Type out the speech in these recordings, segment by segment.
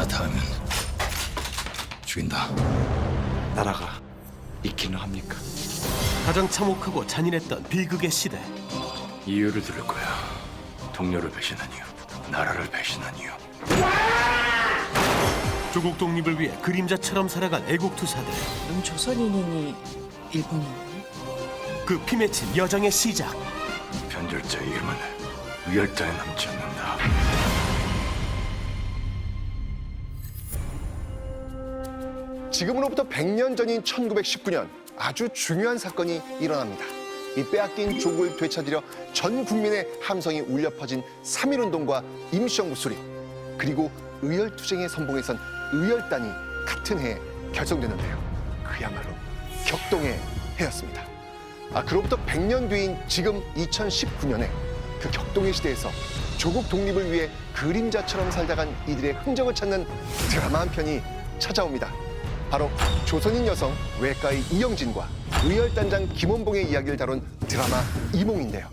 하나 닿으면 죽인다. 나라가 있기는 합니까? 가장 참혹하고 잔인했던 비극의 시대. 이유를 들을 거야. 동료를 배신한 이유, 나라를 배신한 이유. 조국 독립을 위해 그림자처럼 살아간 애국투사들. 넌 조선인이니 일본인이니? 그 피맺힌 여정의 시작. 변절자의 이름은 위열단에 남지 않는다. 지금으로부터 100년 전인 1919년 아주 중요한 사건이 일어납니다. 이 빼앗긴 조국을 되찾으려 전 국민의 함성이 울려 퍼진 3.1운동과 임시정부 수립, 그리고 의열투쟁의 선봉에 선 의열단이 같은 해에 결성되는데요. 그야말로 격동의 해였습니다. 그로부터 100년 뒤인 지금 2019년에 그 격동의 시대에서 조국 독립을 위해 그림자처럼 살다간 이들의 흔적을 찾는 드라마 한 편이 찾아옵니다. 바로 조선인 여성 외과의 이영진과 의열단장 김원봉의 이야기를 다룬 드라마 이몽인데요.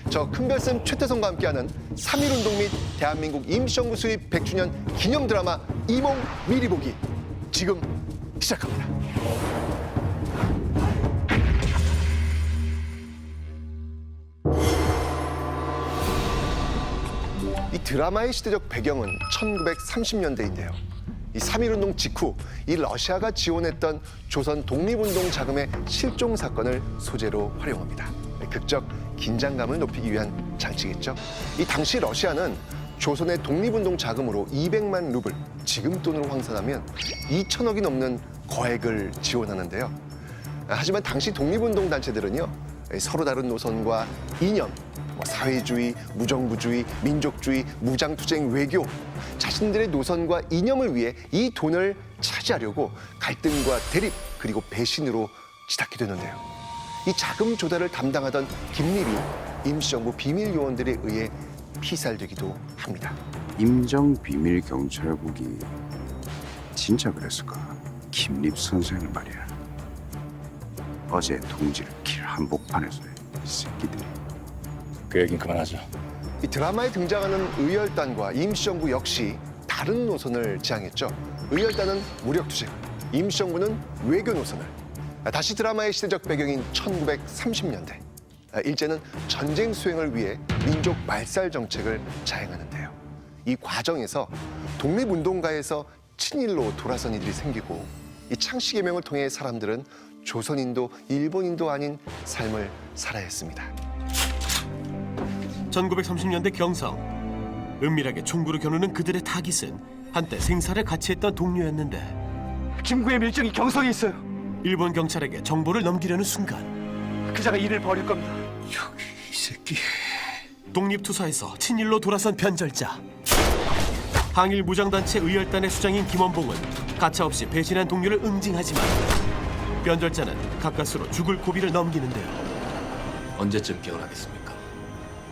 저 큰별쌤 최태성과 함께하는 3.1운동 및 대한민국 임시정부 수립 100주년 기념 드라마 이몽 미리 보기 지금 시작합니다. 이 드라마의 시대적 배경은 1930년대인데요. 이 3.1운동 직후 이 러시아가 지원했던 조선 독립운동 자금의 실종 사건을 소재로 활용합니다. 극적 긴장감을 높이기 위한 장치겠죠. 이 당시 러시아는 조선의 독립운동 자금으로 200만 루블, 지금 돈으로 환산하면 2천억이 넘는 거액을 지원하는데요. 하지만 당시 독립운동 단체들은요, 서로 다른 노선과 이념, 사회주의, 무정부주의, 민족주의, 무장투쟁, 외교, 자신들의 노선과 이념을 위해 이 돈을 차지하려고 갈등과 대립, 그리고 배신으로 치닫게 되는데요. 이 자금 조달을 담당하던 김립이 임시정부 비밀 요원들에 의해 피살되기도 합니다. 임정 비밀 경찰국이 진짜 그랬을까? 김립 선생을 말이야. 어제 동지를 길 한복판에서 이 새끼들이. 그 얘긴 그만하자. 이 드라마에 등장하는 의열단과 임시정부 역시 다른 노선을 지향했죠. 의열단은 무력투쟁, 임시정부는 외교 노선을. 다시 드라마의 시대적 배경인 1930년대. 일제는 전쟁 수행을 위해 민족 말살 정책을 자행하는데요. 이 과정에서 독립운동가에서 친일로 돌아선 이들이 생기고 이 창씨개명을 통해 사람들은 조선인도 일본인도 아닌 삶을 살아야 했습니다. 1930년대 경성. 은밀하게 총구를 겨누는 그들의 타깃은 한때 생사를 같이 했던 동료였는데 김구의 밀정이 경성에 있어요. 일본 경찰에게 정보를 넘기려는 순간 그자가 일을 벌일 겁니다. 이 새끼. 독립투사에서 친일로 돌아선 변절자. 항일 무장단체 의열단의 수장인 김원봉은 가차없이 배신한 동료를 응징하지만 변절자는 가까스로 죽을 고비를 넘기는데요. 언제쯤 깨어나겠습니까?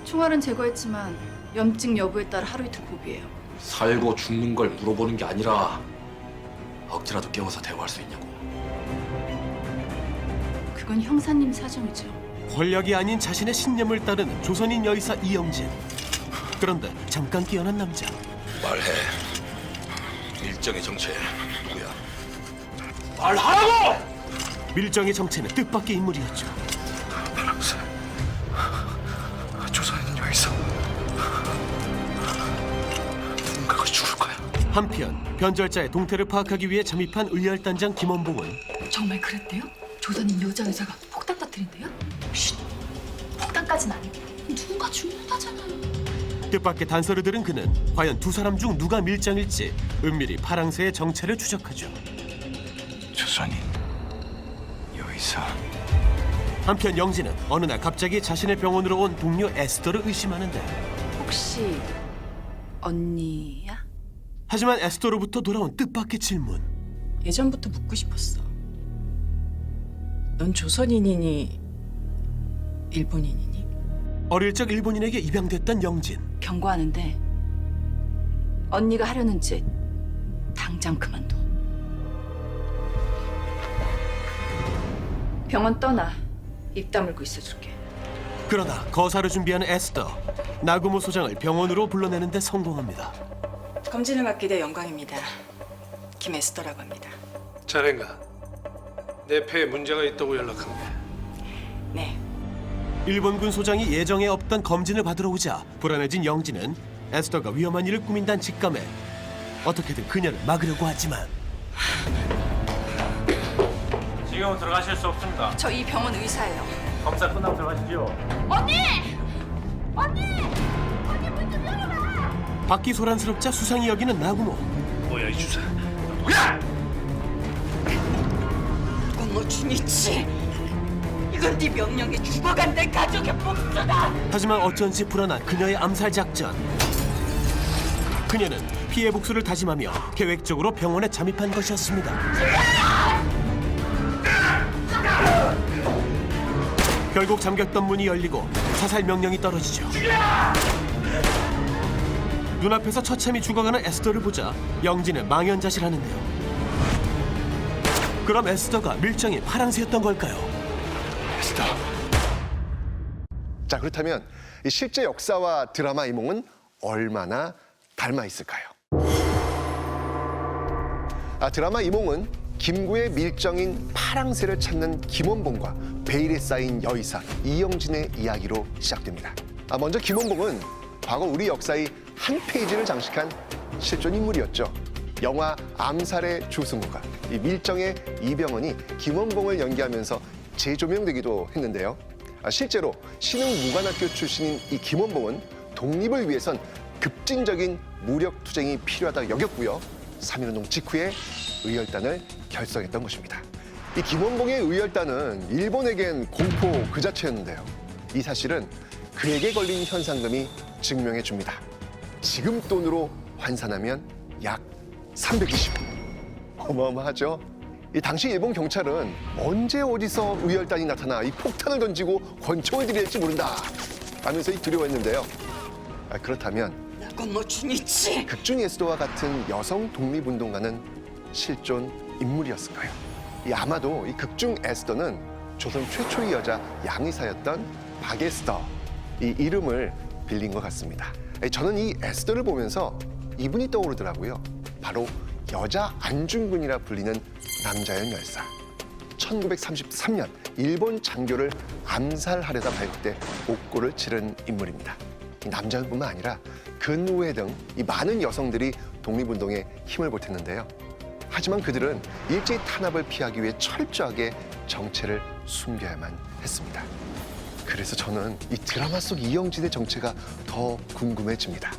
총알은 제거했지만 염증 여부에 따라 하루 이틀 고비예요. 살고 죽는 걸 물어보는 게 아니라 억지라도 깨워서 대화할 수 있냐고. 그건 형사님 사정이죠. 권력이 아닌 자신의 신념을 따르는 조선인 여의사 이영진. 그런데 잠깐 깨어난 남자. 말해. 일정의 정체 누구야? 말하라고! 밀정의 정체는 뜻밖의 인물이었죠. 파랑새. 조선인 여기서 누군가가 죽을 거야. 한편 변절자의 동태를 파악하기 위해 잠입한 의열단장 김원봉은 정말 그랬대요? 조선인 여자 의사가 폭탄 터뜨린대요? 쉿! 폭탄까지는 아니고 누군가 죽는다잖아요. 뜻밖의 단서를 들은 그는 과연 두 사람 중 누가 밀장일지 은밀히 파랑새의 정체를 추적하죠. 조선인 여의사. 한편 영진은 어느 날 갑자기 자신의 병원으로 온 동료 에스더를 의심하는데 혹시 언니야? 하지만 에스더로부터 돌아온 뜻밖의 질문. 예전부터 묻고 싶었어. 넌 조선인이니 일본인이니? 어릴 적 일본인에게 입양됐던 영진. 경고하는데 언니가 하려는 짓 당장 그만둬. 병원 떠나. 입 다물고 있어줄게. 그러다 거사를 준비하는 에스더. 나구모 소장을 병원으로 불러내는데 성공합니다. 검진을 맡게 돼 영광입니다. 김에스더라고 합니다. 자넨가 내 폐에 문제가 있다고 연락한 게. 네. 일본군 소장이 예정에 없던 검진을 받으러 오자 불안해진 영진은 에스더가 위험한 일을 꾸민다는 직감에 어떻게든 그녀를 막으려고 하지만 지금은 들어가실 수 없습니다. 저 이 병원 의사예요. 검사 끝나고 들어가시죠. 밖이 소란스럽자 수상히 여기는 나구모. 뭐야 이 주사? 뭐 중이치. 이건 네 명령에 죽어간 내 가족의 복수다. 하지만 어쩐지 불안한 그녀의 암살 작전. 그녀는 피해 복수를 다짐하며 계획적으로 병원에 잠입한 것이었습니다. 결국 잠겼던 문이 열리고 사살 명령이 떨어지죠. 눈앞에서 처참히 죽어가는 에스더를 보자 영진은 망연자실하는데요. 그럼 에스더가 밀정인 파랑새였던 걸까요? 에스더. 자, 그렇다면 이 실제 역사와 드라마 이몽은 얼마나 닮아 있을까요? 드라마 이몽은 김구의 밀정인 파랑새를 찾는 김원봉과 베일에 쌓인 여의사 이영진의 이야기로 시작됩니다. 먼저 김원봉은 과거 우리 역사의 한 페이지를 장식한 실존 인물이었죠. 영화 암살의 조승우가 이 밀정의 이병헌이 김원봉을 연기하면서 재조명되기도 했는데요. 실제로 신흥무관학교 출신인 이 김원봉은 독립을 위해선 급진적인 무력 투쟁이 필요하다고 여겼고요. 3.1운동 직후에 의열단을 결성했던 것입니다. 이 김원봉의 의열단은 일본에겐 공포 그 자체였는데요. 이 사실은 그에게 걸린 현상금이 증명해 줍니다. 지금 돈으로 환산하면 약 320. 어마어마하죠? 이 당시 일본 경찰은 언제 어디서 의열단이 나타나 이 폭탄을 던지고 권총을 들이댈지 모른다 하면서 두려워했는데요. 그렇다면 뭐 중이치. 극중 에스더와 같은 여성 독립운동가는 실존 인물이었을까요? 아마도 이 극중 에스더는 조선 최초의 여자 양의사였던 박에스더 이 이름을 빌린 것 같습니다. 저는 이 에스더를 보면서 이분이 떠오르더라고요. 바로 여자 안중근이라 불리는 남자연 열사. 1933년 일본 장교를 암살하려다 발각돼 옥고를 치른 인물입니다. 남자연뿐만 아니라 근우회 등 이 많은 여성들이 독립운동에 힘을 보탰는데요. 하지만 그들은 일제히 탄압을 피하기 위해 철저하게 정체를 숨겨야만 했습니다. 그래서 저는 이 드라마 속 이영진의 정체가 더 궁금해집니다.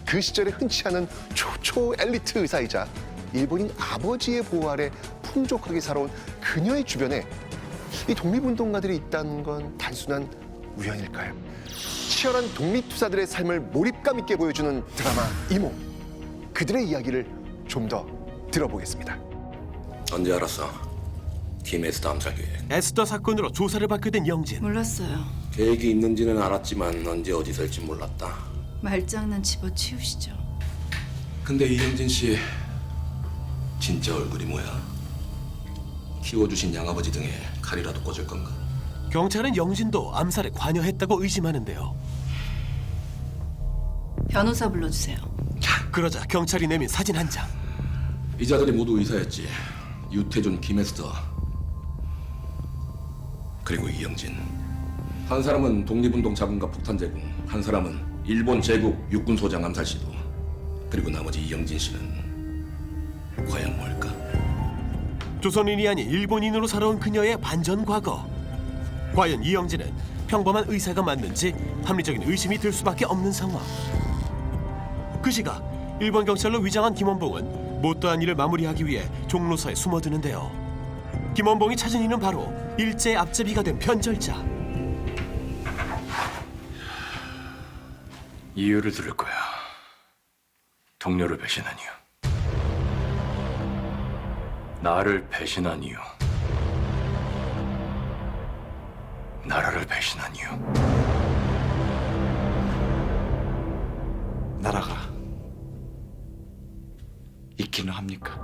그 시절에 흔치 않은 초초 엘리트 의사이자 일본인 아버지의 보호 아래 풍족하게 살아온 그녀의 주변에 이 독립운동가들이 있다는 건 단순한 우연일까요? 치열한 독립투사들의 삶을 몰입감 있게 보여주는 드라마 이몽. 그들의 이야기를 좀 더 들어보겠습니다. 언제 알았어? 팀 에스더 암살 계획. 에스더 사건으로 조사를 받게 된 영진. 몰랐어요. 계획이 있는지는 알았지만 언제 어디서 할지 몰랐다. 말장난 집어치우시죠. 근데 이영진 씨 진짜 얼굴이 뭐야? 키워주신 양아버지 등에 칼이라도 꽂을 건가? 경찰은 영진도 암살에 관여했다고 의심하는데요. 변호사 불러주세요. 그러자 경찰이 내민 사진 한 장. 이 자들이 모두 의사였지. 유태준, 김에스더 그리고 이영진. 한 사람은 독립운동 자금과 폭탄 제공, 한 사람은 일본 제국 육군 소장 암살 시도. 그리고 나머지 이영진 씨는 과연 뭘까? 조선인이 아닌 일본인으로 살아온 그녀의 반전 과거. 과연 이영진은 평범한 의사가 맞는지 합리적인 의심이 들 수밖에 없는 상황. 그 시각 일본 경찰로 위장한 김원봉은 못다한 일을 마무리하기 위해 종로서에 숨어드는데요. 김원봉이 찾은 이는 바로 일제의 앞제비가 된 변절자. 이유를 들을 거야. 동료를 배신한 이유. 나를 배신한 이유. 나라를 배신한 이유. 나라가 있기는 합니까?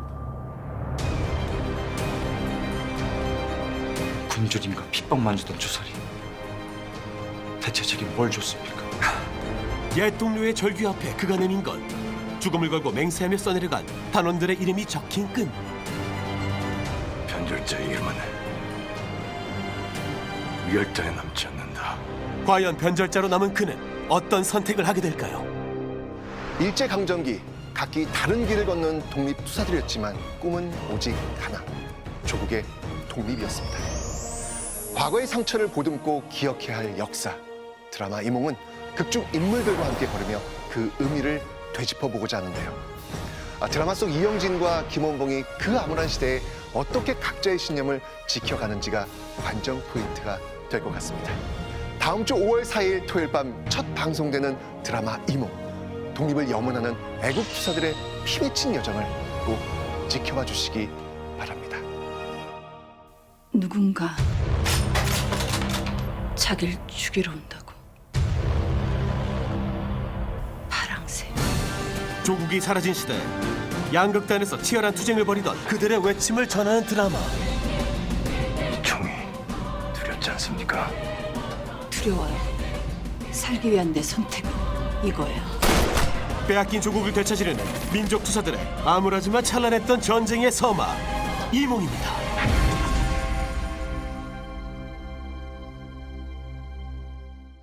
군주님과 핍박만 주던 주사리 대체 제게 뭘 줬습니까? 옛 동료의 절규 앞에 그가 내민 건 죽음을 걸고 맹세하며 써내려간 단원들의 이름이 적힌 끈. 변절자의 이름은 위열장에 남지 않는다. 과연 변절자로 남은 그는 어떤 선택을 하게 될까요? 일제강점기 각기 다른 길을 걷는 독립투사들이었지만 꿈은 오직 하나, 조국의 독립이었습니다. 과거의 상처를 보듬고 기억해야 할 역사, 드라마 이몽은 극중 인물들과 함께 걸으며 그 의미를 되짚어보고자 하는데요. 드라마 속 이영진과 김원봉이 그 암울한 시대에 어떻게 각자의 신념을 지켜가는지가 관전 포인트가 될 것 같습니다. 다음 주 5월 4일 토요일 밤 첫 방송되는 드라마 이몽. 독립을 염원하는 애국투사들의 피맺힌 여정을 꼭 지켜봐 주시기 바랍니다. 누군가 자기를 죽이러 온다고. 파랑새. 조국이 사라진 시대 양극단에서 치열한 투쟁을 벌이던 그들의 외침을 전하는 드라마. 이 총이 두렵지 않습니까? 두려워요. 살기 위한 내 선택은 이거예요. 빼앗긴 조국을 되찾으려는 민족 투사들의 암울하지만 찬란했던 전쟁의 서막 이몽입니다.